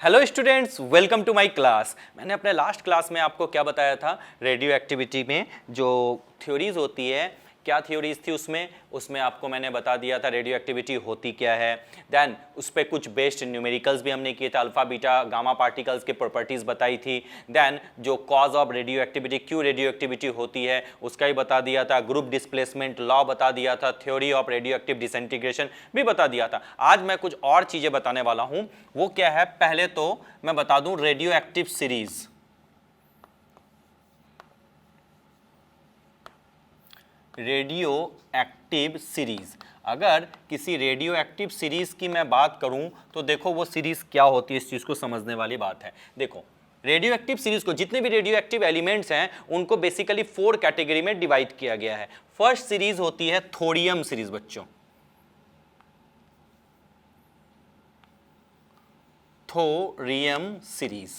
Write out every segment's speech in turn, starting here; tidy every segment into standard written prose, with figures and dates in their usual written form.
Hello students, welcome to my class. मैंने अपने last class में आपको क्या बताया था? रेडियो एक्टिविटी में जो थ्योरीज होती है, क्या थ्योरीज थी उसमें आपको मैंने बता दिया था रेडियो एक्टिविटी होती क्या है। देन उस पर कुछ बेस्ड न्यूमेरिकल्स भी हमने किए थे, अल्फा बीटा गामा पार्टिकल्स की प्रॉपर्टीज बताई थी। देन जो कॉज ऑफ रेडियो एक्टिविटी, क्यों रेडियो एक्टिविटी होती है उसका ही बता दिया था। ग्रुप डिस्प्लेसमेंट लॉ बता दिया था, theory of radio active disintegration भी बता दिया था। आज मैं कुछ और चीजें बताने वाला हूं। वो क्या है? पहले तो मैं बता दूं radio active series. Radio active series, अगर किसी रेडियो एक्टिव सीरीज की मैं बात करूं तो देखो वो सीरीज क्या होती है, इस चीज को समझने वाली बात है। देखो रेडियो एक्टिव सीरीज को, जितने भी रेडियो एक्टिव एलिमेंट्स हैं उनको बेसिकली 4 कैटेगरी में डिवाइड किया गया है। फर्स्ट सीरीज होती है थोरियम सीरीज बच्चों, thorium series.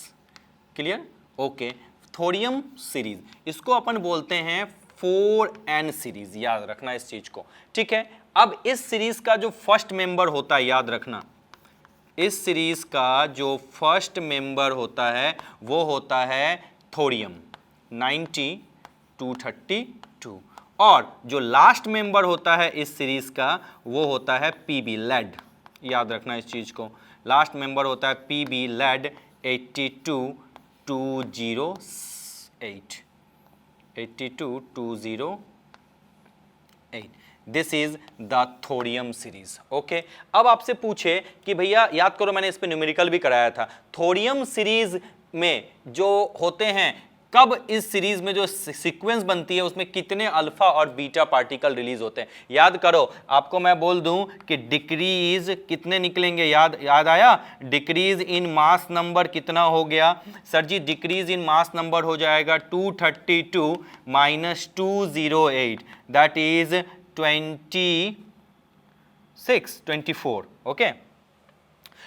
Clear? Okay, thorium series इसको अपन बोलते हैं 4n सीरीज, याद रखना इस चीज को। ठीक है, अब इस सीरीज का जो फर्स्ट मेंबर होता है, याद रखना, इस सीरीज का जो फर्स्ट मेंबर होता है वो होता है थोरियम 9232, और जो लास्ट मेंबर होता है इस सीरीज का वो होता है पीबी लेड। याद रखना इस चीज को, लास्ट मेंबर होता है PB lead 82208। This is the thorium series. Okay, अब आपसे पूछे कि भैया याद करो, मैंने इस पे न्यूमेरिकल भी कराया था। थोरियम सीरीज में जो होते हैं, कब इस सीरीज में जो सीक्वेंस बनती है उसमें कितने अल्फा और बीटा पार्टिकल रिलीज होते हैं? याद करो, आपको मैं बोल दूं कि डिक्रीज कितने निकलेंगे, याद आया? डिक्रीज इन मास नंबर कितना हो गया sir ji? Decrease in mass number हो जाएगा 232 माइनस 208, दैट इज 24। ओके,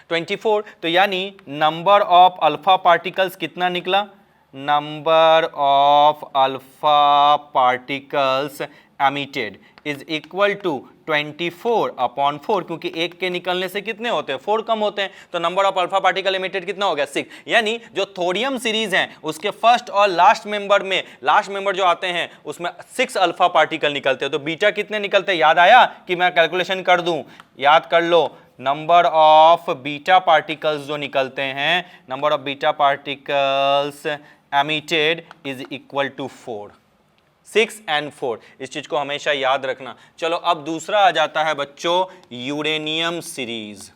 24। तो यानी नंबर ऑफ अल्फा पार्टिकल्स कितना निकला? Number of alpha particles emitted is equal to 24/4, क्योंकि एक के निकलने से कितने होते हैं? 4 कम होते हैं, तो number of alpha particle emitted कितना हो गया? 6। यानी जो थोरियम सीरीज है उसके फर्स्ट और लास्ट मेंबर जो आते हैं उसमें 6 अल्फा पार्टिकल निकलते हैं। तो बीटा कितने निकलते हैं? याद आया कि मैं कैलकुलेशन कर दूं? याद कर लो, नंबर ऑफ बीटा पार्टिकल्स जो निकलते हैं, number of beta particles emitted is equal to 4, 6 and 4। इस चीज को हमेशा याद रखना। चलो अब दूसरा आ जाता है बच्चों यूरेनियम सीरीज।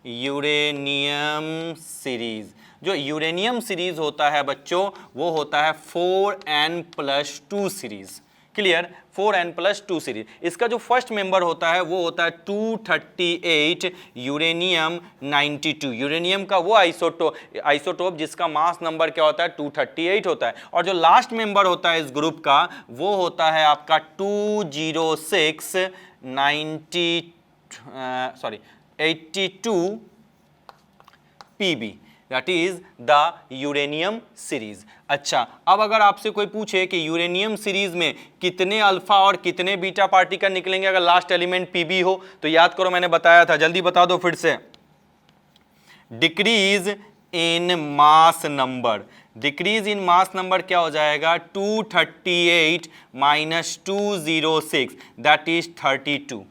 यूरेनियम सीरीज, जो यूरेनियम सीरीज होता है बच्चों वो होता है 4n+2 series. Clear? 4n+2 series. इसका जो फर्स्ट मेंबर होता है वो होता है 238 यूरेनियम 92। यूरेनियम का वो आइसोटोप जिसका मास नंबर क्या होता है? 238 होता है। और जो लास्ट मेंबर होता है इस ग्रुप का वो होता है आपका 82 PB, that is the uranium series. अच्छा, अब अगर आपसे कोई पूछे कि यूरेनियम सीरीज में कितने अल्फा और कितने बीटा पार्टिकल निकलेंगे अगर लास्ट एलिमेंट पीबी हो, तो याद करो मैंने बताया था, जल्दी बता दो फिर से। Decrease in mass number, decrease in mass number क्या हो जाएगा? 238 माइनस 206, दैट इज 32।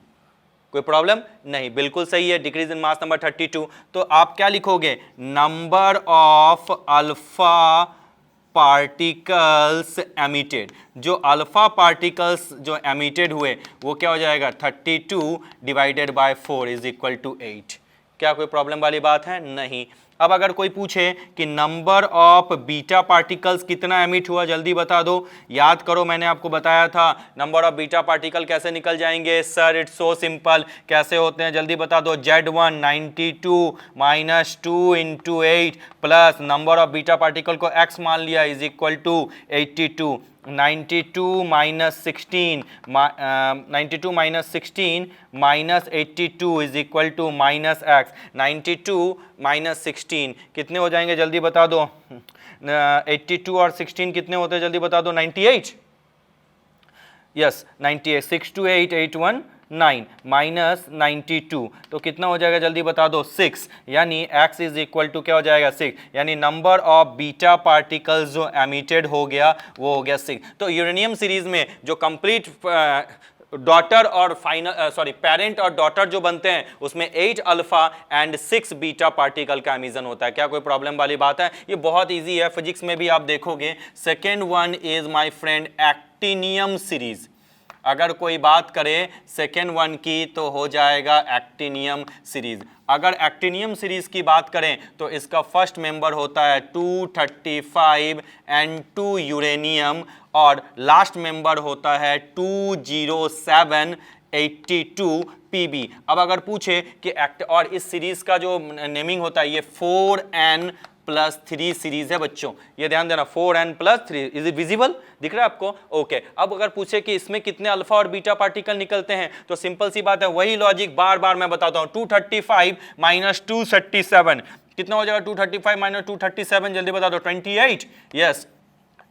कोई प्रॉब्लम नहीं? बिल्कुल सही है, डिक्रीज इन मास नंबर 32। तो आप क्या लिखोगे? Number of alpha particles emitted, जो अल्फा पार्टिकल्स जो एमिटेड हुए वो क्या हो जाएगा? 32 divided by 4 is equal to 8। क्या कोई प्रॉब्लम वाली बात है? नहीं। अब अगर कोई पूछे कि नंबर ऑफ बीटा पार्टिकल्स कितना एमिट हुआ, जल्दी बता दो। याद करो, मैंने आपको बताया था नंबर ऑफ बीटा पार्टिकल कैसे निकल जाएंगे। सर इट्स सो सिंपल, कैसे होते हैं जल्दी बता दो। Z1 92 minus 2 into 8 plus number of beta particle को x मान लिया is equal to 82। 92 minus 16 minus 82 is equal to minus x. 92 minus 16 कितने हो जाएंगे जल्दी बता दो? 82 और 16 कितने होते हैं जल्दी बता दो? 98। यस 98, 6 to 8, 8 1 9 माइनस 92, तो कितना हो जाएगा जल्दी बता दो 6, यानी x इज इक्वल टू क्या हो जाएगा 6, यानी नंबर ऑफ बीटा पार्टिकल्स जो एमिटेड हो गया वो हो गया 6। तो यूरेनियम सीरीज में जो कंप्लीट डॉटर और फाइनल पेरेंट और डॉटर जो बनते हैं उसमें 8 अल्फा एंड 6 बीटा पार्टिकल का एमिशन होता है। क्या कोई प्रॉब्लम वाली बात है? ये बहुत इजी है, फिजिक्स में भी आप देखोगे। Second one is my friend actinium series. अगर कोई बात करे सेकेंड वन की तो हो जाएगा एक्टिनियम सीरीज। अगर एक्टिनियम सीरीज की बात करें तो इसका फर्स्ट मेंबर होता है 235 N2 यूरेनियम और लास्ट मेंबर होता है 20782 Pb। अब अगर पूछे कि और इस सीरीज का जो नेमिंग होता है ये 4n+3 सीरीज है बच्चों, ये ध्यान देना 4n+3। Is it visible? दिख रहा है आपको? ओके। अब अगर पूछे कि इसमें कितने अल्फा और बीटा पार्टिकल निकलते हैं तो सिंपल सी बात है, वही लॉजिक बार बार मैं बताता हूं। 235 माइनस 237 कितना हो जाएगा? 235 माइनस 237 जल्दी बता दो। 28। Yes.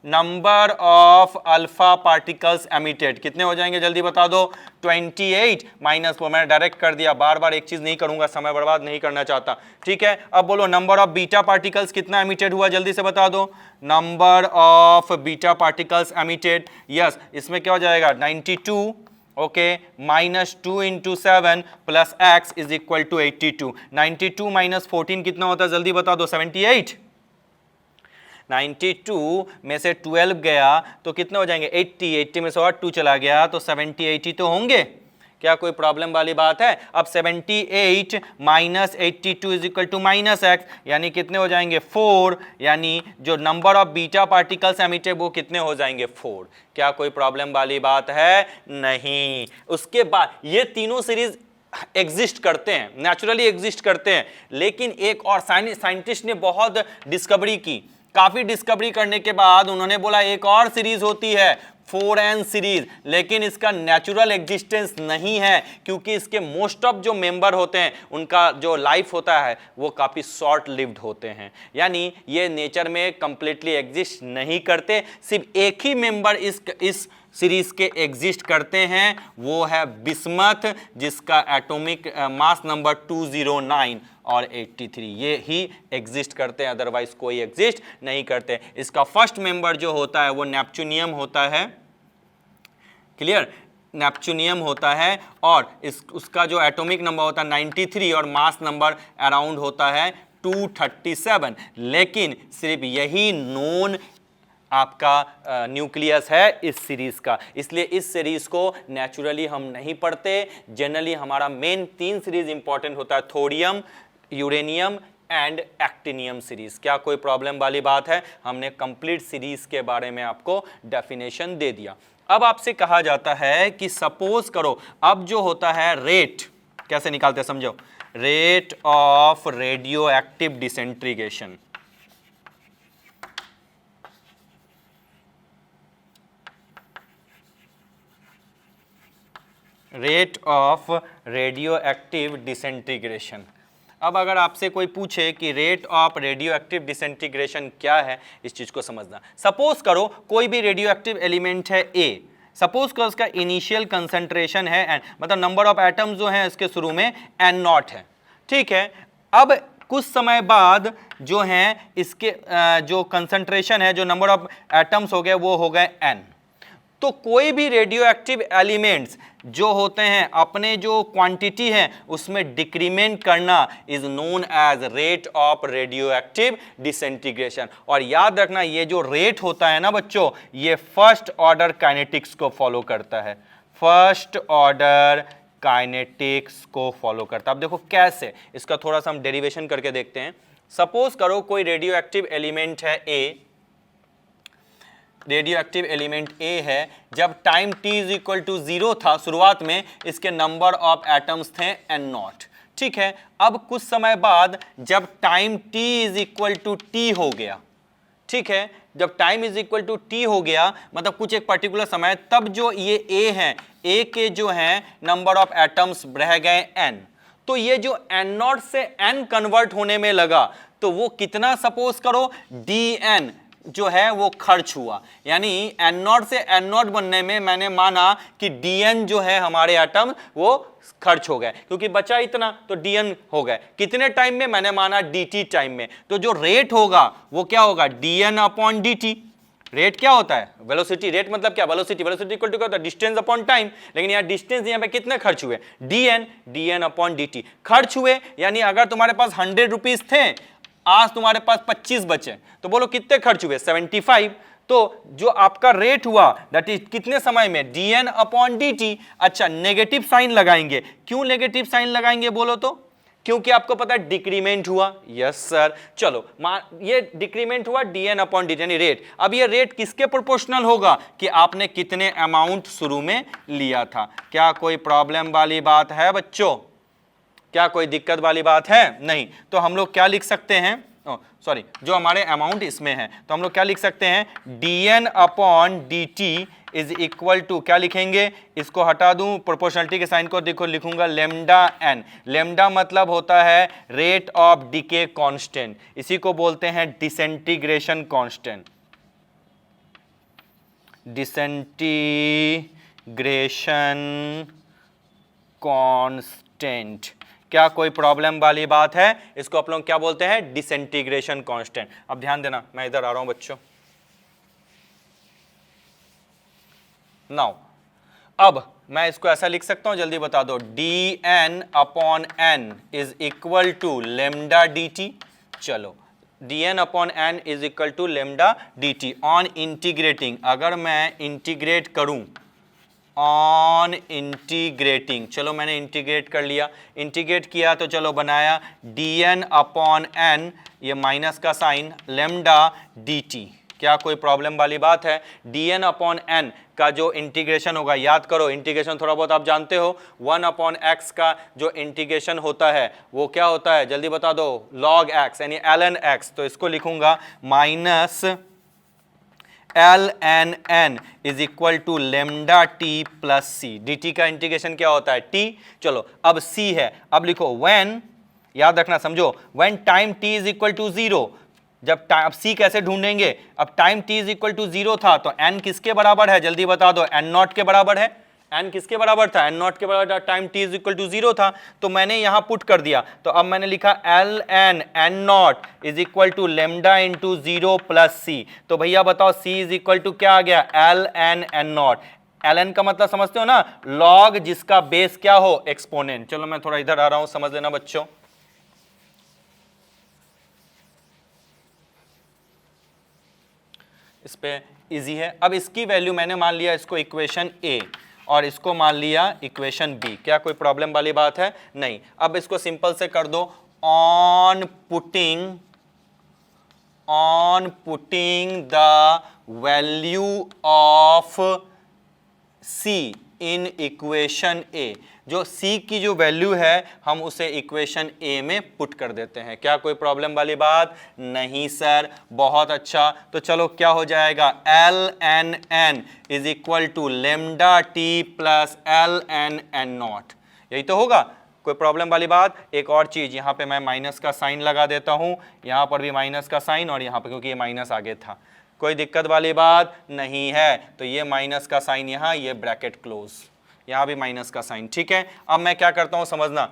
Number of alpha particles emitted कितने हो जाएंगे जल्दी बता दो? 28 माइनस 4। मैंने डायरेक्ट कर दिया, बार बार एक चीज नहीं करूंगा, समय बर्बाद नहीं करना चाहता। ठीक है, अब बोलो नंबर ऑफ बीटा पार्टिकल्स कितना एमिटेड हुआ जल्दी से बता दो। Number of beta particles emitted, yes, इसमें क्या हो जाएगा? 92, okay, minus 2 into 7 plus x is equal to 82। 92 minus 14 कितना होता है जल्दी बता दो? 78। 92 में से 12 गया तो कितने हो जाएंगे? 80। 80 में से और 2 चला गया तो 70 80 तो होंगे। क्या कोई प्रॉब्लम वाली बात है? अब 78 minus 82 is equal to minus x, यानी कितने हो जाएंगे? 4, यानी जो number of beta particles emitted वो कितने हो जाएंगे? 4। क्या कोई प्रॉब्लम वाली बात है? नहीं। उसके बाद ये तीनों सीरीज एग्जिस्ट करते हैं, नेचुरली एग्जिस्ट करते हैं, लेकिन एक और साइंटिस्ट ने बहुत डिस्कवरी की। काफी डिस्कवरी करने के बाद उन्होंने बोला एक और सीरीज होती है 4n सीरीज, लेकिन इसका नेचुरल एग्जिस्टेंस नहीं है क्योंकि इसके मोस्ट ऑफ जो मेंबर होते हैं उनका जो लाइफ होता है वो काफी शॉर्ट लिव्ड होते हैं, यानी ये नेचर में कंप्लीटली एग्जिस्ट नहीं करते। सिर्फ एक ही मेंबर इस सीरीज के एग्जिस्ट करते हैं, वो है बिस्मथ, जिसका एटॉमिक मास नंबर 209 और 83, ये ही एग्जिस्ट करते हैं, अदरवाइज कोई एग्जिस्ट नहीं करते। इसका फर्स्ट मेंबर जो होता है वो नेपच्यूनियम होता है, क्लियर? नेपच्यूनियम होता है और उसका जो एटॉमिक नंबर होता है 93 और मास नंबर अराउंड होता है 237, लेकिन सिर्फ यही नोन आपका न्यूक्लियस है इस सीरीज का, इसलिए इस सीरीज को नेचुरली हम नहीं पढ़ते। जनरली हमारा मेन 3 सीरीज इंपॉर्टेंट होता है, thorium, uranium and actinium series. क्या कोई प्रॉब्लम वाली बात है? हमने कंप्लीट सीरीज के बारे में आपको डेफिनेशन दे दिया। अब आपसे कहा जाता है कि सपोज करो, अब जो होता है रेट कैसे निकालते हैं समझो, rate of radio active disintegration. Rate of radio active disintegration. अब अगर आपसे कोई पूछे कि rate of radio active disintegration क्या है, इस चीज को समझना। सपोज करो कोई भी रेडियो एक्टिव एलिमेंट है A, सपोज करो उसका इनिशियल कंसंट्रेशन है n, मतलब नंबर ऑफ एटम्स जो है इसके शुरू में n0 है, ठीक है। अब कुछ समय बाद जो है इसके जो कंसंट्रेशन है, जो नंबर ऑफ एटम्स हो गए वो हो गए n। तो कोई भी रेडियो एक्टिव एलिमेंट्स जो होते हैं अपने जो क्वांटिटी है उसमें डिक्रीमेंट करना is known as rate of radio active disintegration. और याद रखना ये जो रेट होता है ना बच्चों, ये फर्स्ट ऑर्डर काइनेटिक्स को फॉलो करता है, फर्स्ट ऑर्डर काइनेटिक्स को फॉलो करता है। अब देखो कैसे, इसका थोड़ा सा हम डेरिवेशन करके देखते हैं। सपोज करो कोई रेडियो एक्टिव एलिमेंट है A, radioactive element A है, जब time t is equal to 0 था शुरुआत में इसके नंबर ऑफ एटम्स थे n0, ठीक है। अब कुछ समय बाद जब time t is equal to t हो गया, ठीक है, जब time is equal to t हो गया मतलब कुछ एक पर्टिकुलर समय, तब जो ये A है, A के जो है नंबर ऑफ एटम्स रह गए n, तो ये जो n0 से n कन्वर्ट होने में लगा तो वो कितना, सपोज करो dn, जो है वो खर्च हुआ, यानी एन नॉट से एन नॉट बनने में मैंने माना कि डीएन जो है हमारे एटम वो खर्च हो गए, क्योंकि बचा इतना तो डीएन हो गए। कितने टाइम में? मैंने माना dt टाइम में। तो जो रेट होगा वो क्या होगा? dn upon dt। रेट क्या होता है? वेलोसिटी। रेट मतलब क्या? वेलोसिटी। वेलोसिटी इक्वल टू क्या होता है? Distance upon time. लेकिन यहाँ डिस्टेंस यहाँ पे कितने खर्च हुए? dn अपॉन dt खर्च हुए। यानी अगर तुम्हारे पास 100 रुपीज थे, आज तुम्हारे पास 25 बचे, तो बोलो कितने खर्च हुए? 75। तो जो आपका रेट हुआ दैट इज कितने समय में? dn upon dt। अच्छा, नेगेटिव साइन लगाएंगे। क्यों नेगेटिव साइन लगाएंगे बोलो तो? क्योंकि आपको पता है डिक्रीमेंट हुआ। Yes sir. चलो ये डिक्रीमेंट हुआ dn अपॉन dt यानी रेट। अब ये रेट किसके प्रोपोर्शनल होगा? कि आपने कितने अमाउंट शुरू में लिया था। क्या कोई प्रॉब्लम वाली बात है बच्चों? क्या कोई दिक्कत वाली बात है? नहीं। तो हम लोग क्या लिख सकते हैं? सॉरी, जो हमारे अमाउंट इसमें है, तो हम लोग क्या लिख सकते हैं? dn upon dt is equal to, क्या लिखेंगे? इसको हटा दूं, प्रोपोर्शनलिटी के साइन को देखो, लिखूंगा लेमडा n। लेमडा मतलब होता है रेट ऑफ डिके कांस्टेंट, इसी को बोलते हैं डिसइंटीग्रेशन कांस्टेंट। Disintegration constant. क्या कोई प्रॉब्लम वाली बात है? इसको आप लोग क्या बोलते हैं? Disintegration constant. अब ध्यान देना, मैं इधर आ रहा हूं बच्चों। नाउ अब मैं इसको ऐसा लिख सकता हूं, जल्दी बता दो। dn upon n is equal to lambda dt। चलो, dn upon n is equal to lambda dt on integrating. अगर मैं इंटीग्रेट करूं ऑन इंटीग्रेटिंग, चलो मैंने इंटीग्रेट कर लिया। इंटीग्रेट किया तो चलो बनाया dn अपॉन n, ये माइनस का साइन, लेमडा dt। क्या कोई प्रॉब्लम वाली बात है? dn अपॉन n का जो इंटीग्रेशन होगा, याद करो इंटीग्रेशन थोड़ा बहुत आप जानते हो, 1 अपॉन x का जो इंटीग्रेशन होता है वो क्या होता है? जल्दी बता दो। log x यानी ln x। तो इसको लिखूंगा minus ln n is equal to lambda t plus c. dt का इंटीग्रेशन क्या होता है? t। चलो अब c है, अब लिखो when, याद रखना समझो, when time t is equal to 0। जब टाइम, अब c कैसे ढूंढेंगे? अब time t is equal to 0 था तो n किसके बराबर है? जल्दी बता दो। n नॉट के बराबर है। n किसके बराबर था? n नॉट के बराबर। Time t is equal to 0 था, तो मैंने यहां पुट कर दिया। तो अब मैंने लिखा ln n not is equal to lambda into 0 plus C. तो भैया बताओ c इज इक्वल टू क्या आ गया? ln n not. ln का मतलब समझते हो ना? log जिसका बेस क्या हो? एक्सपोनेंट। चलो मैं थोड़ा इधर आ रहा हूं, समझ लेना बच्चों। इस पे इजी है। अब इसकी वैल्यू मैंने मान लिया इसको इक्वेशन ए और इसको मान लिया इक्वेशन बी। क्या कोई प्रॉब्लम वाली बात है? नहीं। अब इसको सिंपल से कर दो, on putting the value of C in equation A. जो c की जो वैल्यू है हम उसे इक्वेशन a में पुट कर देते हैं। क्या कोई प्रॉब्लम वाली बात? नहीं सर। बहुत अच्छा। तो चलो क्या हो जाएगा? ln n is equal to lambda t plus ln n naught. यही तो होगा। कोई प्रॉब्लम वाली बात? एक और चीज, यहाँ पे मैं माइनस का साइन लगा देता हूँ, यहाँ पर भी माइनस का साइन और यहाँ पर, क्योंकि ये माइनस आगे था। कोई दिक्कत वाली बात नहीं है। तो ये माइनस का साइन यहाँ, ये ब्रैकेट क्लोज, यहाँ भी माइनस का साइन। ठीक है। अब मैं क्या करता हूँ समझना,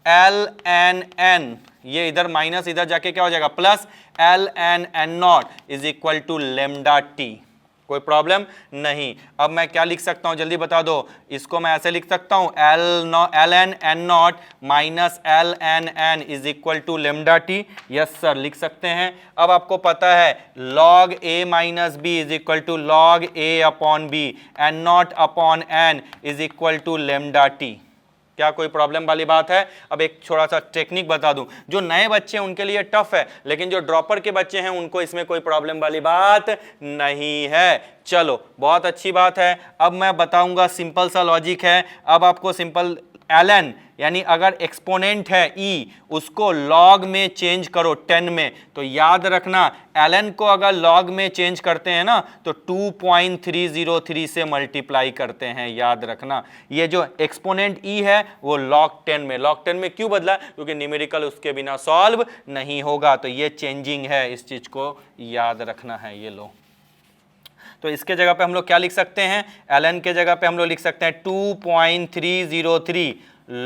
ln n, ये इधर माइनस इधर जाके क्या हो जाएगा? Plus ln n not is equal to lambda t. कोई प्रॉब्लम नहीं। अब मैं क्या लिख सकता हूं? जल्दी बता दो। इसको मैं ऐसे लिख सकता हूं, ln n naught minus ln n is equal to lambda t. Yes sir, लिख सकते हैं। अब आपको पता है log a minus b is equal to log a upon b, n not upon n is equal to lambda t. क्या कोई problem वाली बात है? अब एक थोड़ा सा टेक्निक बता दूं, जो नए बच्चे हैं उनके लिए टफ है, लेकिन जो ड्रॉपर के बच्चे हैं उनको इसमें कोई प्रॉब्लम वाली बात नहीं है। चलो बहुत अच्छी बात है। अब मैं बताऊंगा, सिंपल सा लॉजिक है। अब आपको सिंपल ln यानी अगर एक्सपोनेंट है e उसको log में चेंज करो 10 में, तो याद रखना ln को अगर log में चेंज करते हैं ना तो 2.303 से मल्टीप्लाई करते हैं। याद रखना ये जो एक्सपोनेंट e है वो log 10 में क्यों बदला? क्योंकि न्यूमेरिकल उसके बिना सॉल्व नहीं होगा, तो ये चेंजिंग है, इस चीज को याद रखना है। ये लो, तो इसके जगह पे हम लोग क्या लिख सकते हैं? ln के जगह पे हम लोग लिख सकते हैं 2.303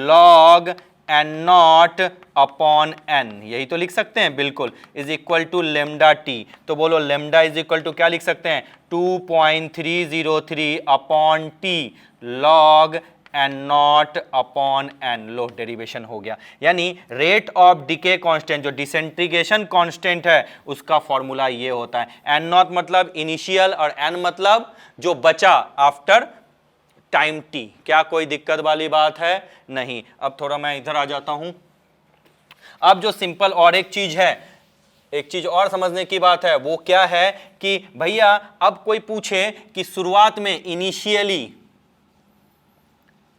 log n not upon n, यही तो लिख सकते हैं बिल्कुल, is equal to lambda t. तो बोलो लेमडा इज इक्वल टू क्या लिख सकते हैं? 2.303 upon T log n not upon n। Low derivation हो गया, यानी रेट ऑफ डिके कांस्टेंट जो डिसेंट्रीगेशन कांस्टेंट है उसका फॉर्मूला ये होता है। n नॉट मतलब इनिशियल और n मतलब जो बचा आफ्टर टाइम t। क्या कोई दिक्कत वाली बात है? नहीं। अब थोड़ा मैं इधर आ जाता हूं। अब जो सिंपल और एक चीज है, एक चीज और समझने की बात है, वो क्या है कि भैया अब कोई पूछे कि शुरुआत में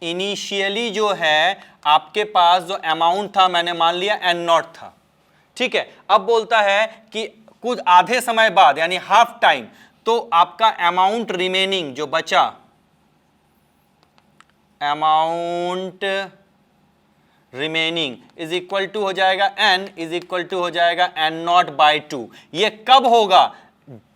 इनिशियली जो है आपके पास जो अमाउंट था मैंने मान लिया n नॉट था, ठीक है। अब बोलता है कि कुछ आधे समय बाद यानी हाफ टाइम, तो आपका अमाउंट रिमेनिंग जो बचा, amount remaining is equal to हो जाएगा n इज इक्वल टू हो जाएगा n नॉट बाई 2। ये कब होगा?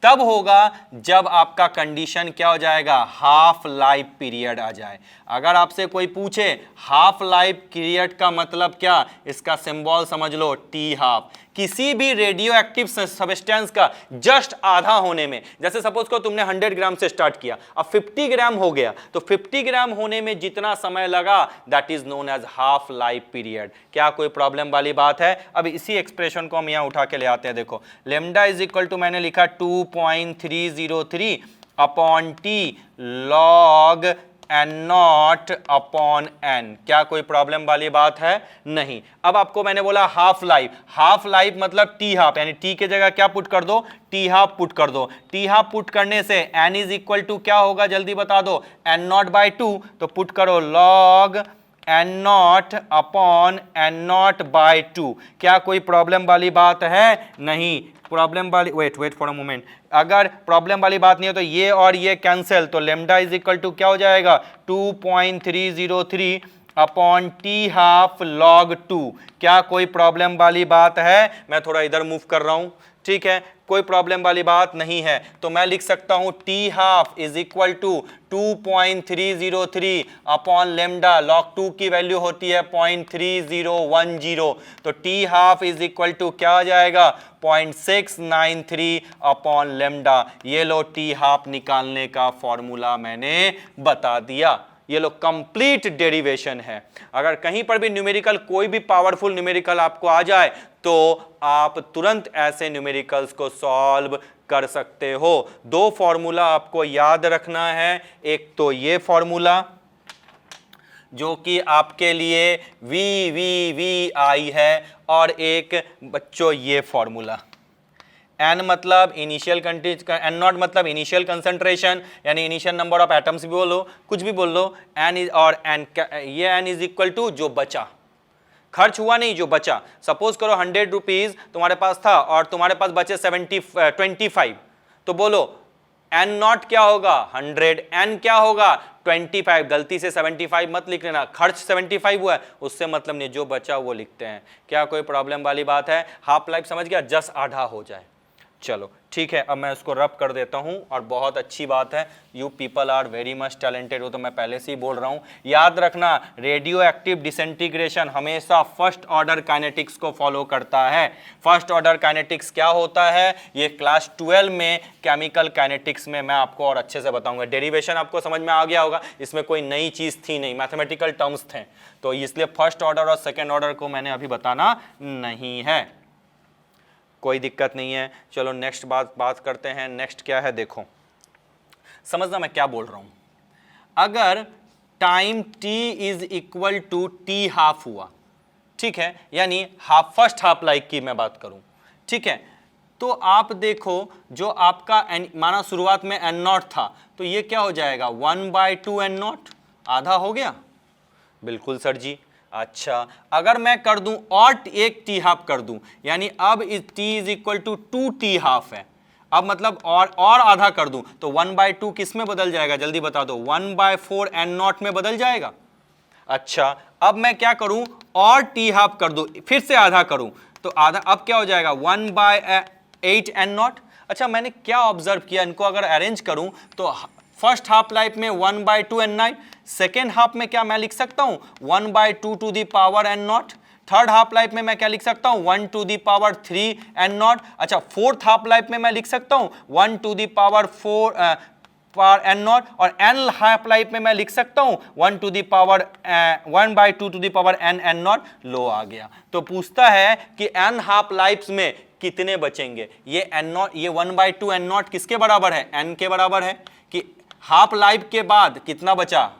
तब होगा जब आपका कंडीशन क्या हो जाएगा? हाफ लाइफ पीरियड आ जाए। अगर आपसे कोई पूछे हाफ लाइफ पीरियड का मतलब क्या, इसका सिंबल समझ लो टी हाफ। किसी भी रेडियो एक्टिव सब्सटेंस का जस्ट आधा होने में, जैसे सपोज को तुमने 100 ग्राम से स्टार्ट किया, अब 50 ग्राम हो गया, तो 50 ग्राम होने में जितना समय लगा that is known as half life period. क्या कोई प्रॉब्लम वाली बात है? अब इसी एक्सप्रेशन को हम यहां उठा के ले आते हैं। देखो लेमडा इज इक्वल टू मैंने लिखा 2.303 upon t log n not upon n। क्या कोई प्रॉब्लम वाली बात है? नहीं। अब आपको मैंने बोला हाफ लाइफ मतलब टी हाफ, यानी टी के जगह क्या पुट कर दो? टी हाफ पुट कर दो। टी हाफ पुट करने से n इज इक्वल टू क्या होगा जल्दी बता दो? n नॉट बाई 2, तो पुट करो log n not upon n not by 2। क्या कोई प्रॉब्लम वाली बात है? नहीं। प्रॉब्लम वाली वेट फॉर अ मोमेंट, अगर प्रॉब्लम वाली बात नहीं है तो ये और ये कैंसिल, तो लेमडा इज इक्वल टू क्या हो जाएगा? 2.303 अपॉन टी हाफ लॉग 2। क्या कोई प्रॉब्लम वाली बात है? मैं थोड़ा इधर मूव कर रहा हूं, ठीक है, कोई प्रॉब्लम वाली बात नहीं है। तो मैं लिख सकता हूं t half is equal to 2.303 upon lambda, log 2 की वैल्यू होती है 0.3010, तो t half is equal to क्या आ जाएगा? 0.693 अपॉन लेमडा। ये लो टी हाफ निकालने का फॉर्मूला मैंने बता दिया। ये लो कंप्लीट डेरिवेशन है। अगर कहीं पर भी न्यूमेरिकल, कोई भी पावरफुल न्यूमेरिकल आपको आ जाए तो आप तुरंत ऐसे न्यूमेरिकल्स को सॉल्व कर सकते हो। दो फॉर्मूला आपको याद रखना है, एक तो ये फॉर्मूला जो कि आपके लिए VVVI है, और एक बच्चों ये फॉर्मूला n मतलब इनिशियल n नॉट मतलब इनिशियल कंसंट्रेशन यानी इनिशियल नंबर ऑफ एटम्स भी बोलो, कुछ भी बोल लो, n इज और n ये n इज इक्वल टू जो बचा, खर्च हुआ नहीं, जो बचा। सपोज करो 100 रुपीज तुम्हारे पास था और तुम्हारे पास बचे 25, तो बोलो n नॉट क्या होगा? 100, n क्या होगा? 25। गलती से 75 मत लिख लेना, खर्च 75 हुआ है, उससे मतलब नहीं, जो बचा वो लिखते हैं। क्या कोई प्रॉब्लम वाली बात है? हाफ लाइफ समझ गया, जस्ट आधा हो जाए। चलो ठीक है, अब मैं इसको रब कर देता हूं, और बहुत अच्छी बात है, you people are very much talented, वो तो मैं पहले से ही बोल रहा हूं। याद रखना रेडियो एक्टिव डिसइंटीग्रेशन हमेशा फर्स्ट ऑर्डर काइनेटिक्स को फॉलो करता है। फर्स्ट ऑर्डर काइनेटिक्स क्या होता है ये क्लास 12 में केमिकल काइनेटिक्स में मैं आपको और अच्छे से बताऊंगा। डेरिवेशन आपको समझ में आ गया होगा, इसमें कोई नई चीज थी नहीं, मैथमेटिकल टर्म्स थे, तो इसलिए फर्स्ट ऑर्डर और सेकेंड ऑर्डर को मैंने अभी बताना नहीं है, कोई दिक्कत नहीं है। चलो नेक्स्ट बात करते हैं। नेक्स्ट क्या है देखो, समझना मैं क्या बोल रहा हूं। अगर time t is equal to t half हुआ, ठीक है, यानी हाफ फर्स्ट हाफ लाइफ की मैं बात करूं, ठीक है, तो आप देखो जो आपका माना शुरुआत में n नॉट था, तो ये क्या हो जाएगा? 1/2 n नॉट, आधा हो गया, बिल्कुल सर जी। अच्छा, अगर मैं कर दूं और एक टी हाफ कर दूं, यानी अब t is equal to 2t half है, अब मतलब और आधा कर दूं तो 1/2 किस में बदल जाएगा, जल्दी बता दो, 1/4 n0 में बदल जाएगा। अच्छा, अब मैं क्या करूं, और टी हाफ कर दूं, फिर से आधा करूं तो आधा, अब क्या हो जाएगा 1/8 n0। अच्छा, मैंने क्या ऑब्जर्व किया, इनको अगर अरेंज करूं तो फर्स्ट हाफ लाइफ में 1/2 n9, सेकेंड हाफ में क्या मैं लिख सकता हूं 1/2 to the power n0, third half life में मैं क्या लिख सकता हूं 1 टू दी पावर 3 n0। अच्छा, फोर्थ हाफ लाइफ में मैं लिख सकता हूं 1 to the power 4 power n0, और n हाफ लाइफ में मैं लिख सकता हूं 1 to the power 1/2 to the power n n0। लो आ गया। तो पूछता है कि n हाफ लाइफ्स में कितने बचेंगे, ये n0, ये 1/2 n0 किसके बराबर है, n के बराबर है, कि हाफ लाइफ के बाद कितना बचा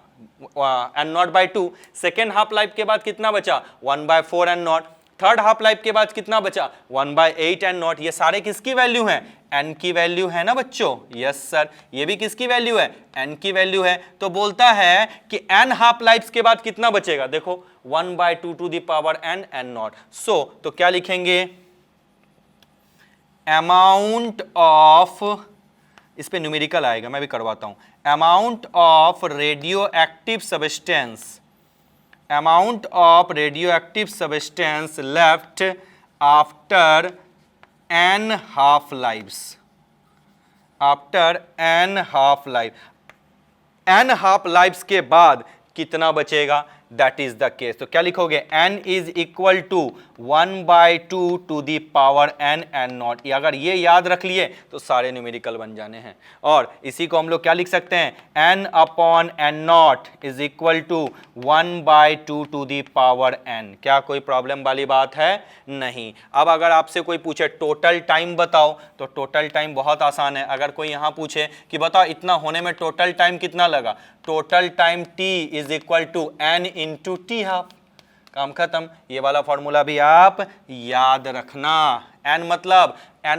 n0/2, सेकेंड हाफ लाइफ के बाद कितना बचा 1/4 n0, थर्ड हाफ लाइफ के बाद कितना बचा 1/8 n0। ये सारे किसकी वैल्यू हैं, n की वैल्यू है ना बच्चों, यस सर, ये भी किसकी वैल्यू है, n की वैल्यू है। तो बोलता है कि n हाफ लाइफ्स के बाद कितना बचेगा, देखो 1/2 to the power n n0। सो तो क्या लिखेंगे, अमाउंट ऑफ, इस पे न्यूमेरिकल आएगा, मैं भी करवाता हूं, amount of radio active substance, amount of radioactive substance left after n half lives, after n half life, n half lives के बाद कितना बचेगा, दैट इज द केस। तो क्या लिखोगे, n is equal to 1/2 to the power n n0। अगर ये याद रख लिए तो सारे न्यूमेरिकल बन जाने हैं। और इसी को हम लोग क्या लिख सकते हैं, n upon n0 is equal to 1/2 to the power n। क्या कोई प्रॉब्लम वाली बात है, नहीं। अब अगर आपसे कोई पूछे टोटल टाइम बताओ, तो टोटल टाइम बहुत आसान है। अगर कोई यहाँ पूछे कि बताओ इतना होने में टोटल टाइम कितना लगा, total time t is equal to n into t half, काम खत्म। ये वाला फॉर्मूला भी आप याद रखना। n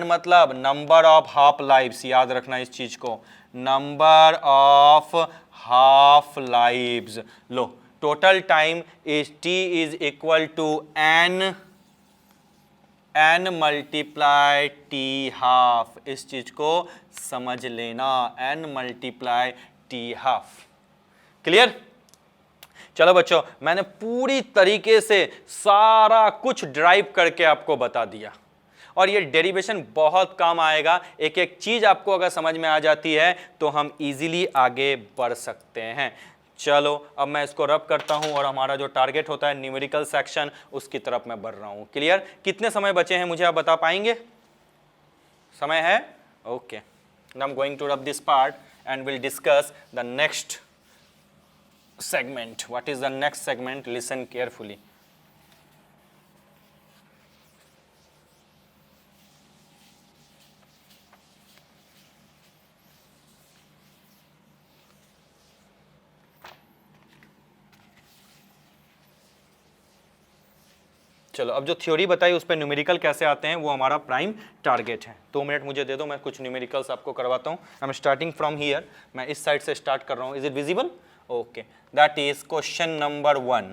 मतलब नंबर ऑफ हाफ लाइव्स, याद रखना इस चीज को, नंबर ऑफ हाफ लाइव्स। लो, total time is t is equal to n multiply t half, इस चीज को समझ लेना, n multiply t half. Clear? चलो बच्चों, मैंने पूरी तरीके से सारा कुछ ड्राइव करके आपको बता दिया, और ये डेरिवेशन बहुत काम आएगा। एक एक चीज आपको अगर समझ में आ जाती है तो हम इजीली आगे बढ़ सकते हैं। चलो, अब मैं इसको रब करता हूं और हमारा जो टारगेट होता है न्यूमेरिकल सेक्शन, उसकी तरफ मैं बढ़ रहा हूं। क्लियर? कितने समय बचे हैं मुझे आप बता पाएंगे? समय है? Okay, now I am going to rub this part and will discuss the next segment. What is the next segment? Listen carefully. चलो, अब जो थ्योरी बताई उस पर न्यूमेरिकल कैसे आते हैं वो हमारा प्राइम टारगेट है। 2 मिनट मुझे दे दो, मैं कुछ न्यूमेरिकल्स आपको करवाता हूँ। I am starting from here, मैं इस साइड से स्टार्ट कर रहा हूँ। Is it visible? Okay, that is question number 1.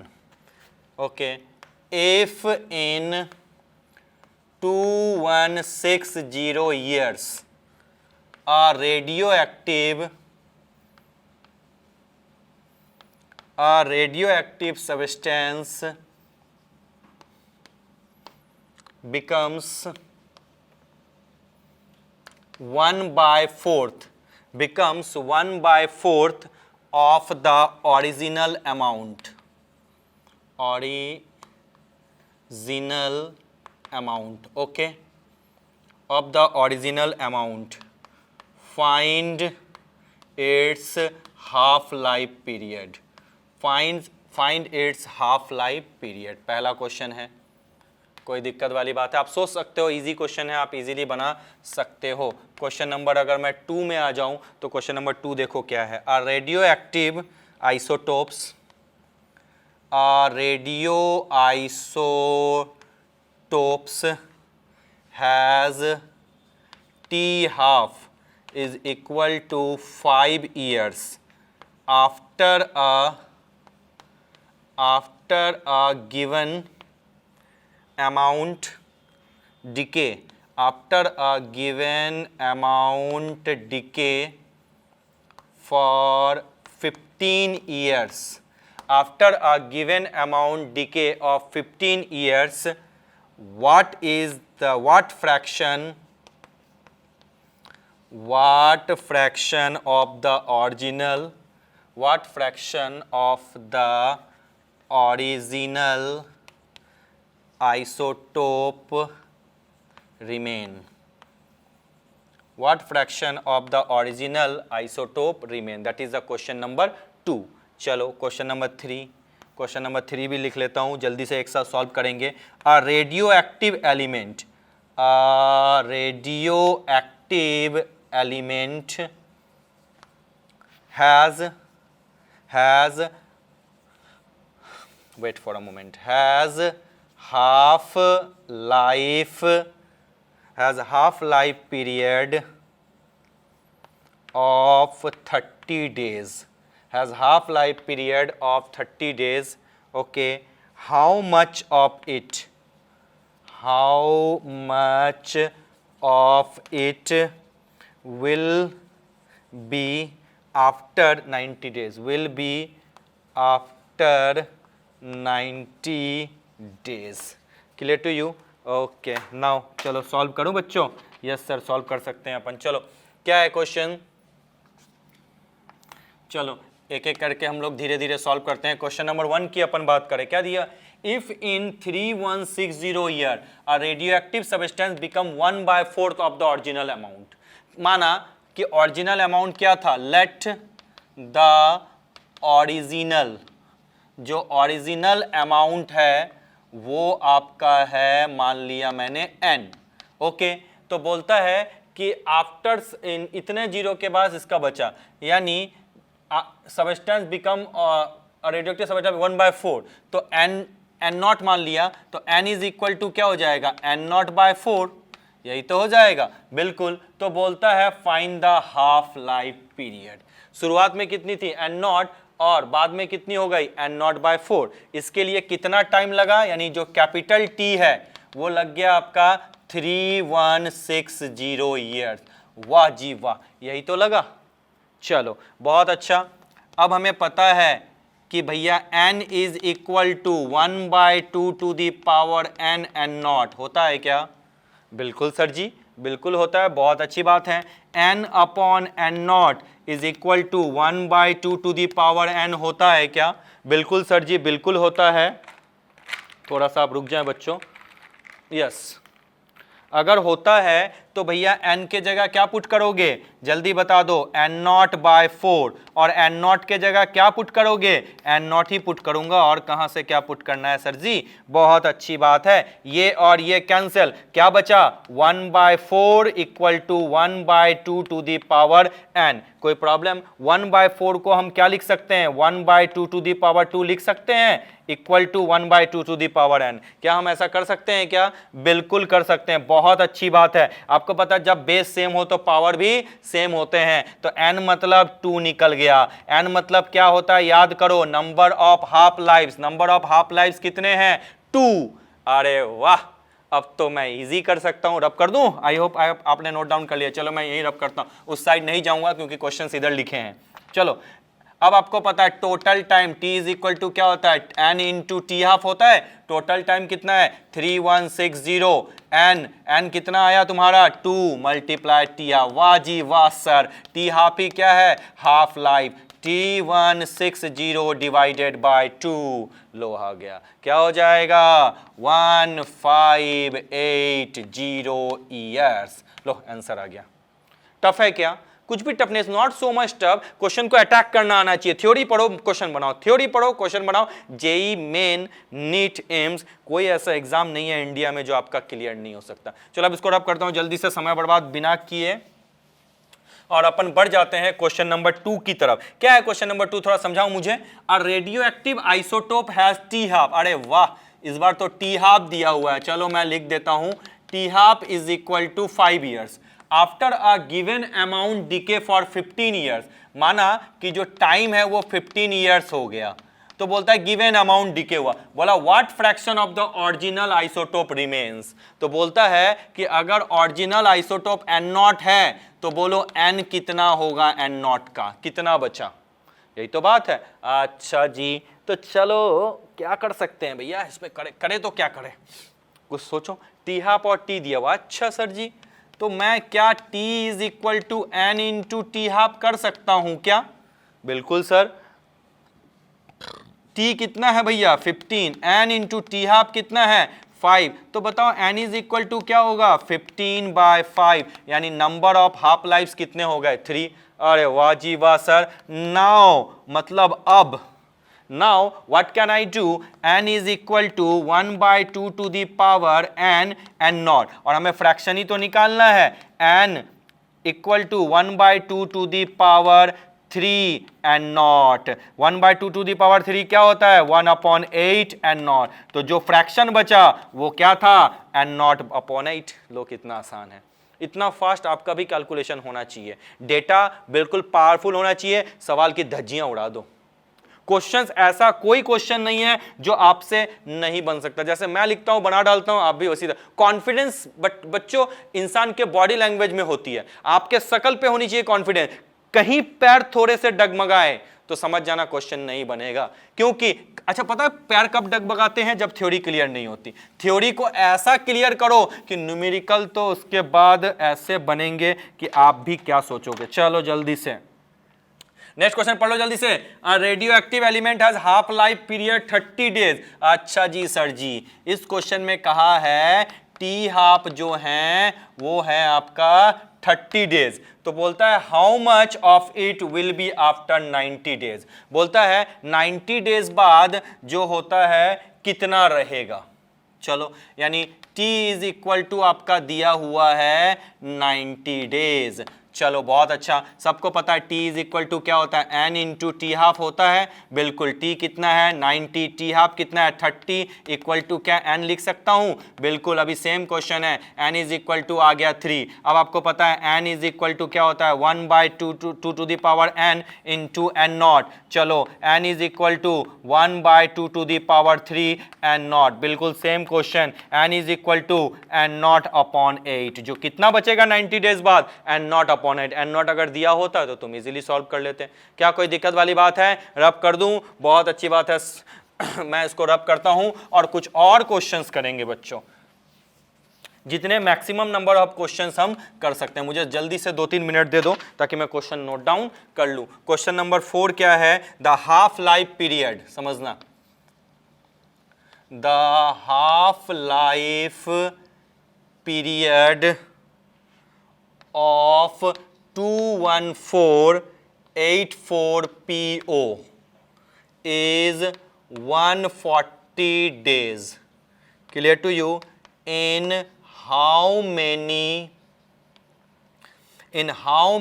Okay, if in 2160 years a radioactive substance becomes 1/4 of the original amount, okay, of the original amount, find its half life period, find its half life period। पहला question है, कोई दिक्कत वाली बात है? आप सोच सकते हो, इजी क्वेश्चन है, आप इजीली बना सकते हो। क्वेश्चन नंबर अगर मैं 2 में आ जाऊं तो क्वेश्चन नंबर 2 देखो क्या है। A radio isotopes has T half is equal to 5 years after a given amount decay, after a given amount decay for 15 years, after a given amount decay of 15 years, what fraction of the original isotope remain? What fraction of the original isotope remain? That is the question number 2. चलो question number 3, question number 3 भी लिख लेता हूँ, जल्दी से एक साथ solve करेंगे. A radioactive element has wait for a moment, has half life period of 30 days, has half life period of 30 days. Okay, how much of it will be after 90 days, will be after 90 days? Clear to you? Okay now चलो solve करूं बच्चों. Yes sir solve कर सकते हैं अपन. चलो क्या है question, चलो एक एक करके हम लोग धीरे धीरे सॉल्व करते हैं. क्वेश्चन नंबर 1 की अपन बात करें, क्या दिया? If in 3160 year a radioactive substance become 1/4 of the original amount. माना कि ओरिजिनल अमाउंट क्या था, लेट द ओरिजिनल, जो ओरिजिनल अमाउंट है वो आपका है, मान लिया मैंने n. ओके, तो बोलता है कि आफ्टर इतने जीरो के बाद इसका बचा, यानी सबस्टेंस बिकम रेडियोएक्टिव सब्सटेंस 1/4, तो n नॉट मान लिया, तो n इज इक्वल टू क्या हो जाएगा, n0/4. यही तो हो जाएगा बिल्कुल. तो बोलता है find the half life period. शुरुआत में कितनी थी n0 और बाद में कितनी हो गई n0/4. इसके लिए कितना टाइम लगा, यानी जो कैपिटल T है वो लग गया आपका 3160 ईयर्स. वाह जी वाह, यही तो लगा. चलो बहुत अच्छा. अब हमें पता है कि भैया n is equal to 1/2 to the power n n0. होता है क्या? बिल्कुल सर जी, बिल्कुल होता है. बहुत अच्छी बात है. n upon n0 is equal to 1/2 to the power n होता है क्या? बिल्कुल सर जी, बिल्कुल होता है. थोड़ा सा आप रुक जाएं बच्चों. यस, अगर होता है तो भैया n के जगह क्या पुट करोगे, जल्दी बता दो. n0/4. और n0 के जगह क्या पुट करोगे, n0 ही पुट करूंगा. और कहां से क्या पुट करना है सर जी? बहुत अच्छी बात है. ये और ये कैंसिल, क्या बचा 1/4 equal to 1/2 to the power n. कोई प्रॉब्लम? 1/4 को हम क्या लिख सकते हैं, 1/2 टू दी पावर 2 लिख सकते हैं, equal to 1/2 to the power n. क्या हम ऐसा कर सकते हैं क्या? बिल्कुल कर सकते हैं. बहुत अच्छी बात है. आपको पता है जब बेस सेम हो तो पावर भी सेम होते हैं. तो n मतलब 2 निकल गया. n मतलब क्या होता है, याद करो, number of half lives. Number of half lives कितने हैं, 2. अरे वाह, अब तो मैं इजी कर सकता हूं. रब कर दूं? आई होप आपने नोट डाउन कर लिया. चलो मैं यही रब करता हूं, उस साइड नहीं जाऊंगा क्योंकि क्वेश्चन इधर लिखे हैं. चलो अब आपको पता है total time t is equal to क्या होता है, n इंटू टी हाफ होता है. टोटल टाइम कितना है 3160. n कितना आया तुम्हारा 2 मल्टीप्लाई टी हाफ. वाह जी वाह सर, टी हाफ ही क्या है, half life. T160 divided by 2. लो आ गया, क्या हो जाएगा 1580 ईयर्स. लो आंसर आ गया. टफ है क्या? कुछ भी toughness, not so much tough. Question को अटैक करना आना चाहिए. थ्योरी पढ़ो क्वेश्चन बनाओ, थ्योरी पढ़ो क्वेश्चन बनाओ. जेई मेन, नीट, एम्स, कोई ऐसा एग्जाम नहीं है इंडिया में जो आपका क्लियर नहीं हो सकता. चलो अब इसको रब करता हूं जल्दी से, समय बर्बाद बिना किए, और अपन बढ़ जाते हैं क्वेश्चन नंबर 2 की तरफ. क्या है क्वेश्चन नंबर 2, थोड़ा समझाओ मुझे. A radioactive isotope has T half. अरे वाह, इस बार तो टी हाफ दिया हुआ है. चलो मैं लिख देता हूं, t half is equal to 5 years. After a given amount decay for 15 years. माना कि जो टाइम है वो 15 ईयर्स हो गया. तो बोलता है गिवन अमाउंट डिके हुआ, बोला what fraction of the original isotope remains, तो बोलता है कि अगर ओरिजिनल आइसोटोप N0 है तो बोलो N कितना होगा N0 का, कितना बचा, यही तो बात है। अच्छा जी, तो चलो क्या कर सकते हैं भैया इसमें, करे तो क्या करे, कुछ सोचो। टी हाफ और टी दिया हुआ, अच्छा सर जी, तो मैं क्या t is equal to n into t half कर सकता हूं क्या? बिल्कुल सर। t कितना है भैया 15, n इंटू टी हाफ कितना है 5, तो बताओ n इज इक्वल टू क्या होगा 15/5, यानी नंबर ऑफ हाफ लाइफ्स कितने हो गए 3। अरे वाह जी वाह सर। नाउ मतलब अब, now what can I do, n is equal to 1/2 to the power n N0, और हमें फ्रैक्शन ही तो निकालना है, n equal to 1/2 to the power 3 N0। 1/2 to the power 3 क्या होता है 1/8 N0, तो जो फ्रैक्शन बचा वो क्या था N0/8। लो कितना आसान है, इतना फास्ट आपका भी कैलकुलेशन होना चाहिए, डेटा बिल्कुल पावरफुल होना चाहिए, सवाल की धज्जियां उड़ा दो। क्वेश्चंस ऐसा कोई क्वेश्चन नहीं है जो आपसे नहीं बन सकता, जैसे मैं लिखता हूं बना डालता हूं, आप भी उसी तरह। कॉन्फिडेंस बच्चों इंसान के बॉडी लैंग्वेज में होती है, आपके शकल पे होनी चाहिए कॉन्फिडेंस। कहीं पैर थोड़े से डगमगाए तो समझ जाना क्वेश्चन नहीं बनेगा, क्योंकि अच्छा पता है पैर कब डगमगाते हैं, जब थ्योरी क्लियर नहीं होती। थ्योरी को ऐसा क्लियर करो कि न्यूमेरिकल तो उसके बाद ऐसे बनेंगे कि आप भी क्या सोचोगे। चलो जल्दी से नेक्स्ट क्वेश्चन पढ़ लो जल्दी से। Radio active element has half life period 30 days. अच्छा जी सर जी, इस क्वेश्चन में कहा है टी हाफ जो है वो है आपका 30 डेज, तो बोलता है how much of it will be after 90 days, बोलता है 90 डेज बाद जो होता है कितना रहेगा। चलो यानी t इज इक्वल टू आपका दिया हुआ है 90 डेज। चलो बहुत अच्छा, सबको पता है t इज इक्वल टू क्या होता है n इंटू टी हाफ होता है, बिल्कुल t कितना है 90, टी हाफ कितना है 30, इक्वल टू क्या n लिख सकता हूं, बिल्कुल अभी सेम क्वेश्चन है, n इज इक्वल टू आ गया 3। अब आपको पता है n इज इक्वल टू क्या होता है 1/2 to the power n into N0। चलो n is equal to 1/2 to the power 3 N0, बिल्कुल same question, n is equal to N0/8, जो कितना बचेगा 90 डेज बाद N0/8। N0 अगर दिया होता तो तुम इजीली सॉल्व कर लेते। क्या कोई दिक्कत वाली बात है? रब कर दूं? बहुत अच्छी बात है मैं इसको रब करता हूं और कुछ और क्वेश्चंस करेंगे बच्चों, जितने मैक्सिमम नंबर ऑफ क्वेश्चंस हम कर सकते हैं। मुझे जल्दी से 2-3 मिनट दे दो ताकि मैं क्वेश्चन नोट डाउन कर लूं। क्वेश्चन नंबर 4 क्या है, द हाफ लाइफ पीरियड, समझना, the half life period of 21484PO is 140 days. Clear to you? In how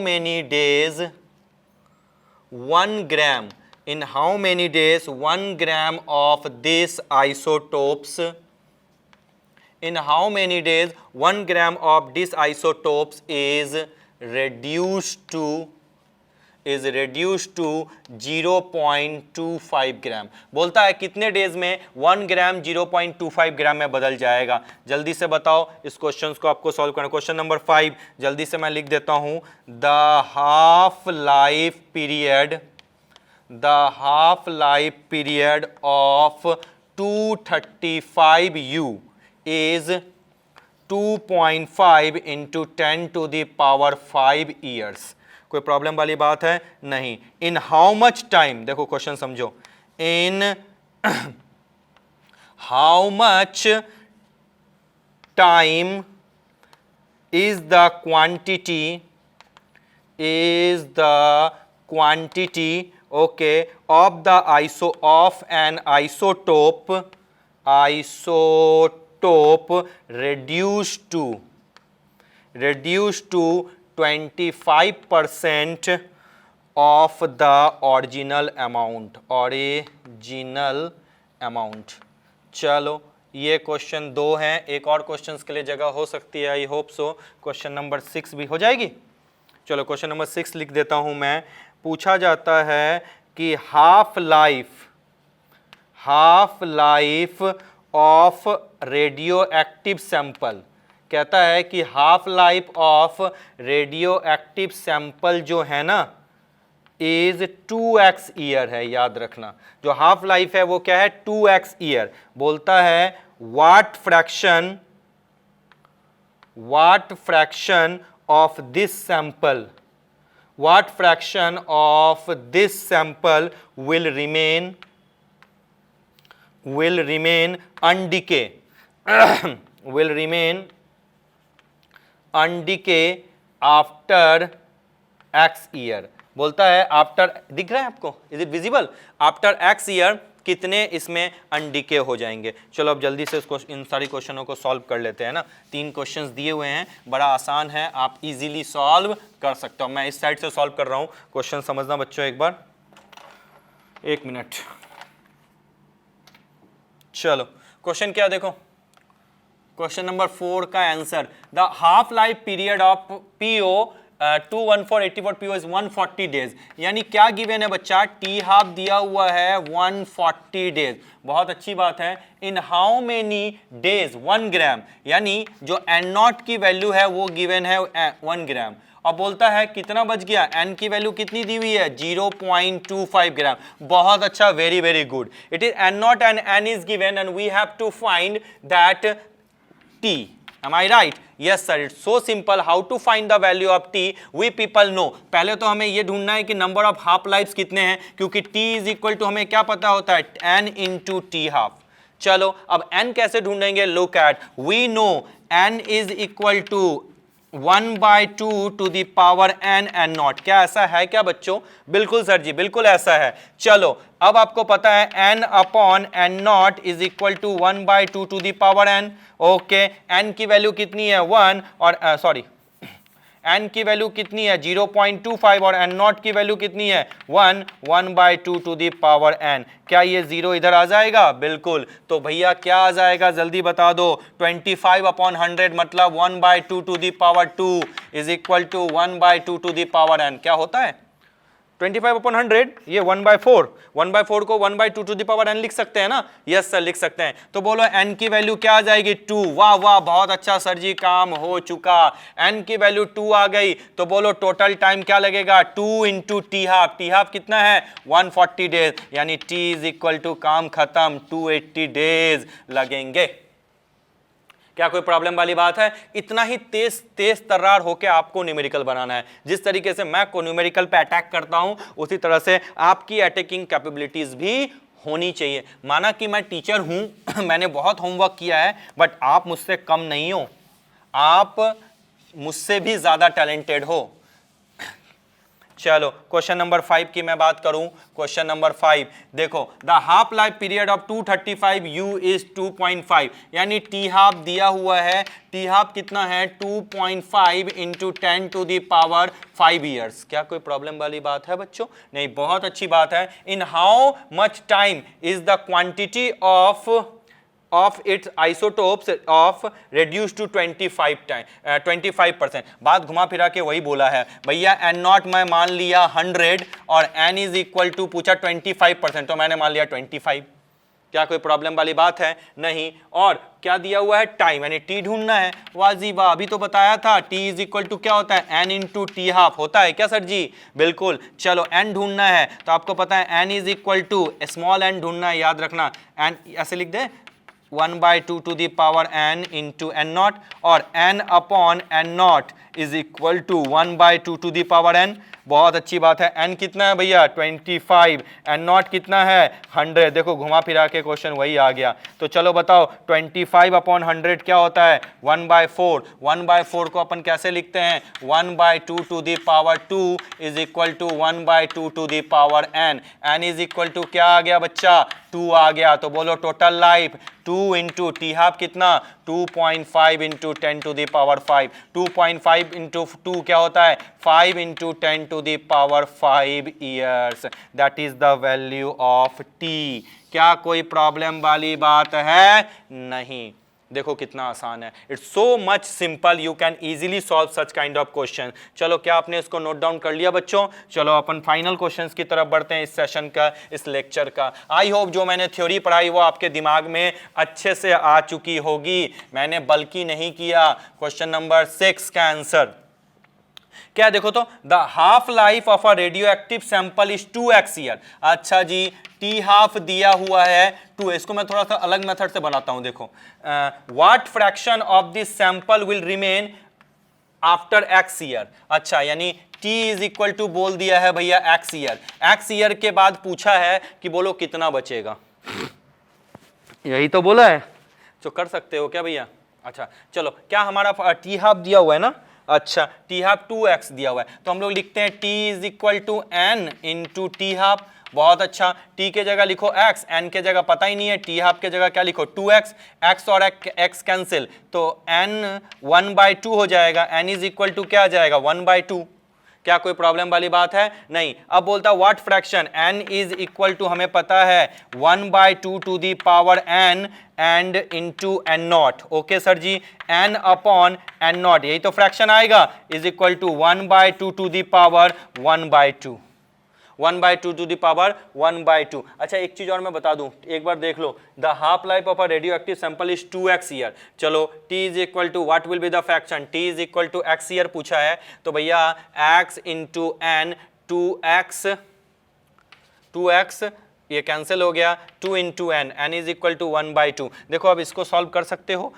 many days 1 gram, in how many days 1 gram of this isotopes, in how many days 1 gram of this isotopes is reduced to 0.25 ग्राम। बोलता है कितने days में 1 ग्राम 0.25 ग्राम में बदल जाएगा। जल्दी से बताओ, इस क्वेश्चन को आपको सॉल्व करना। क्वेश्चन नंबर 5 जल्दी से मैं लिख देता हूं, the half life period of 235U is 2.5 into 10 to the power 5 years। कोई प्रॉब्लम वाली बात है? नहीं। इन हाउ मच टाइम, देखो क्वेश्चन समझो, in how much time is the quantity okay of an isotope reduced to 25% of the original amount। चलो ये question 2 हैं, एक और क्वेश्चन के लिए जगह हो सकती है, I hope so. Question number 6 भी हो जाएगी। चलो क्वेश्चन नंबर 6 लिख देता हूं मैं। पूछा जाता है कि half life half life of radio active sample, कहता है कि half life of radio active sample जो है ना इज 2x ईयर है। याद रखना जो हाफ लाइफ है वो क्या है, 2x ईयर। बोलता है what fraction of this sample, what fraction of this sample will remain undecay will remain undecay after x year। बोलता है आफ्टर, दिख रहा है आपको, is it visible, after x year कितने इसमें अनडिके हो जाएंगे। चलो अब जल्दी से इसको इन सारी क्वेश्चनों को सॉल्व कर लेते हैं ना। 3 क्वेश्चंस दिए हुए हैं, बड़ा आसान है, आप इजीली सॉल्व कर सकते हो। मैं इस साइड से सॉल्व कर रहा हूं, क्वेश्चन समझना बच्चों एक बार, 1 मिनट। चलो क्वेश्चन क्या देखो, क्वेश्चन नंबर 4 का answer, the half life period of PO 21484 PO is 140 days. यानी क्या गिवन है बच्चा, टी हाफ दिया हुआ है 140 डेज। बहुत अच्छी बात है। इन हाउ मेनी डेज 1 ग्राम, यानी जो एन नॉट की वैल्यू है वो गिवन है 1 ग्राम। अब बोलता है कितना बच गया, एन की वैल्यू कितनी दी हुई है 0.25 ग्राम। बहुत अच्छा, very very good. It is n naught and n is given and we have to find that t. Am I right? Yes sir, it's so simple. How to find the value of T? We people know. पहले तो हमें ये ढूंढना है कि number of half lives कितने हैं, क्योंकि T इज इक्वल टू हमें क्या पता होता है, N इंटू टी हाफ। चलो अब N कैसे ढूंढेंगे, look at, we know N is equal to 1/2 to the power n n naught. क्या ऐसा है क्या बच्चों, बिल्कुल सर जी, बिल्कुल ऐसा है। चलो अब आपको पता है n upon n naught is equal to 1/2 to the power n। Okay, n की वैल्यू कितनी है 1 और सॉरी n की वैल्यू कितनी है 0.25 और n नॉट की वैल्यू कितनी है 1/2 टू दी पावर n। क्या ये 0 इधर आ जाएगा, बिल्कुल। तो भैया क्या आ जाएगा जल्दी बता दो, 25/100 मतलब 1/2 to the power 2 is equal to 1/2 to the power n। क्या होता है 25/100, ये 1/4 को 1/2 टू दी पावर n लिख सकते हैं ना। यस सर लिख सकते हैं। तो बोलो n की वैल्यू क्या आ जाएगी 2। वाह वाह बहुत अच्छा सर जी, काम हो चुका। n की वैल्यू 2 आ गई तो बोलो टोटल टाइम क्या लगेगा 2 into t half. T half कितना है 140 डेज, यानी t इज इक्वल टू काम खत्म 280 डेज लगेंगे। क्या कोई प्रॉब्लम वाली बात है, इतना ही तेज तर्रार होकर आपको न्यूमेरिकल बनाना है। जिस तरीके से मैं को न्यूमेरिकल पे अटैक करता हूं उसी तरह से आपकी अटैकिंग कैपेबिलिटीज भी होनी चाहिए। माना कि मैं टीचर हूं मैंने बहुत होमवर्क किया है, बट आप मुझसे कम नहीं हो, आप मुझसे भी ज्यादा टैलेंटेड हो। चलो क्वेश्चन नंबर 5 की मैं बात करूं, क्वेश्चन नंबर 5 देखो, the half life period of 235 U is 2.5, यानी टी हाफ दिया हुआ है, टी हाफ कितना है 2.5 into 10 to the power 5 years. क्या कोई प्रॉब्लम वाली बात है बच्चों, नहीं, बहुत अच्छी बात है। In how much time is the quantity of its isotopes of reduced to 25%। बात घुमा फिरा के वही बोला है भैया, n नॉट मैं मान लिया 100 और n इज इक्वल टू पूछा 25%, तो मैंने मान लिया 25। क्या कोई प्रॉब्लम वाली बात है, नहीं। और क्या दिया हुआ है टाइम, यानी t ढूंढना है। वाजीबा अभी तो बताया था t इज इक्वल टू क्या होता है n इंटू टी हाफ होता है क्या सर जी, बिल्कुल। चलो n ढूंढना है तो आपको पता है n is equal to small n ढूंढना है, याद रखना n ऐसे लिख दे 1/2 to the power n into n naught, और n upon n naught is equal to 1/2 to the power n। बहुत अच्छी बात है। n कितना है भैया 25, एन नॉट कितना है 100। देखो घुमा फिरा के क्वेश्चन वही आ गया। तो चलो बताओ 25/100 क्या होता है 1/4। 1/4 को अपन कैसे लिखते हैं 1/2 to the power 2 is equal to 1/2 to the power n। n is equal to क्या आ गया बच्चा 2 आ गया। तो बोलो total life 2 into t half कितना 2.5 into 10 to the power 5। 2.5 into 2 क्या होता है 5 into 10 to the power 5 years. That is the value of t. क्या कोई प्रॉब्लम वाली बात है, नहीं। देखो कितना आसान है, it's so much simple, you can easily solve such kind of question. चलो क्या आपने इसको नोट डाउन कर लिया बच्चों? चलो अपन फाइनल क्वेश्चंस की तरफ बढ़ते हैं इस सेशन का, इस लेक्चर का। आई होप जो मैंने थ्योरी पढ़ाई वो आपके दिमाग में अच्छे से आ चुकी होगी, मैंने बल्कि नहीं किया। क्वेश्चन नंबर 6 का आंसर क्या देखो तो, the half life of a radio active sample is 2x year. अच्छा जी, टी हाफ दिया हुआ है 2, इसको मैं थोड़ा सा अलग मेथड से बनाता हूं। देखो, what fraction of this sample will remain after x year. अच्छा, यानी t इज इक्वल टू बोल दिया है भैया x ईयर, x ईयर के बाद पूछा है कि बोलो कितना बचेगा, यही तो बोला है, तो कर सकते हो क्या भैया? अच्छा चलो, क्या हमारा टी हाफ दिया हुआ है ना? अच्छा, टी हाफ 2x दिया हुआ है, तो हम लोग लिखते हैं t is equal to n into t half. बहुत अच्छा, t के जगह लिखो x, n के जगह पता ही नहीं है, टी हाफ के जगह क्या लिखो 2x, x और x कैंसिल, तो n 1/2 हो जाएगा, n इज इक्वल टू क्या आ जाएगा 1/2। क्या कोई प्रॉब्लम वाली बात है? नहीं। अब बोलता what fraction, n is equal to हमें पता है 1/2 to the power n and into n naught. Okay sir ji, n upon n naught, यही तो फ्रैक्शन आएगा, is equal to 1/2 to the power 1/2, 1/2 to the power 1/2। अच्छा एक चीज और मैं बता दूं, एक बार देख लो, the half life of a radio active sample is 2x year. चलो t is equal to what will be the fraction, t is equal to x year पूछा है, तो भैया x इंटू n, 2x ये कैंसिल हो गया, 2 into n, n is equal to 1/2। देखो अब इसको सॉल्व कर सकते हो,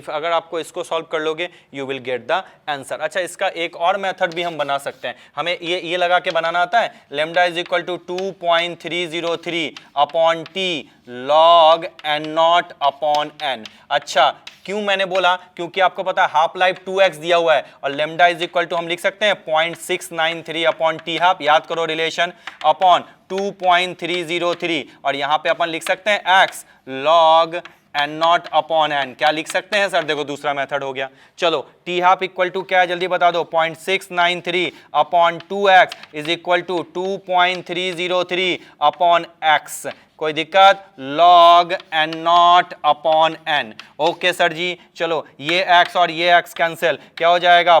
अगर आपको इसको सॉल्व कर लोगे you will get the answer. अच्छा, इसका एक और मेथड भी हम बना सकते हैं, हमें ये लगा के बनाना आता है, lambda is equal to 2.303 upon t log n not upon n। अच्छा, क्यों मैंने बोला? क्योंकि आपको पता है हाफ लाइफ 2x दिया हुआ है और लेमडा इज इक्वल टू हम लिख सकते हैं 0.693 अपॉन टी हाफ, याद करो रिलेशन, अपॉन 2.303, और यहां पे अपन लिख सकते हैं x log n not upon n। क्या लिख सकते हैं सर? देखो दूसरा मेथड हो गया। चलो टी हाफ इक्वल टू क्या है जल्दी बता दो, 0.693 upon 2x is equal to 2.303 upon x। कोई दिक्कत? log n not upon n। Okay sir ji, चलो ये x और ये x कैंसिल, क्या हो जाएगा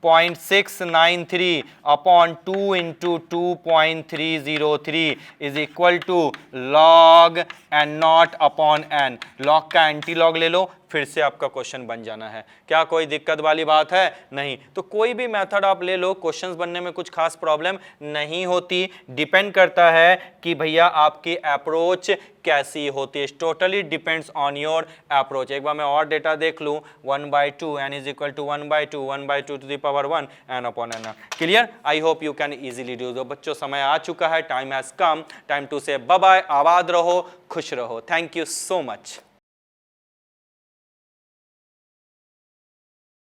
0.693 upon 2 into 2.303 is equal to log n not upon n। log का एंटी लॉग ले लो, फिर से आपका क्वेश्चन बन जाना है। क्या कोई दिक्कत वाली बात है? नहीं। तो कोई भी मेथड आप ले लो, क्वेश्चंस बनने में कुछ खास प्रॉब्लम नहीं होती। डिपेंड करता है कि भैया आपकी अप्रोच कैसी होती है, totally depends on your approach. एक बार मैं और डेटा देख लूँ, 1/2 n is equal to 1/2, 1/2 to the power 1 n upon n। Clear? I hope you can easily do. दो बच्चों, समय आ चुका है, time has come, time to say bye bye. आबाद रहो, खुश रहो। Thank you so much.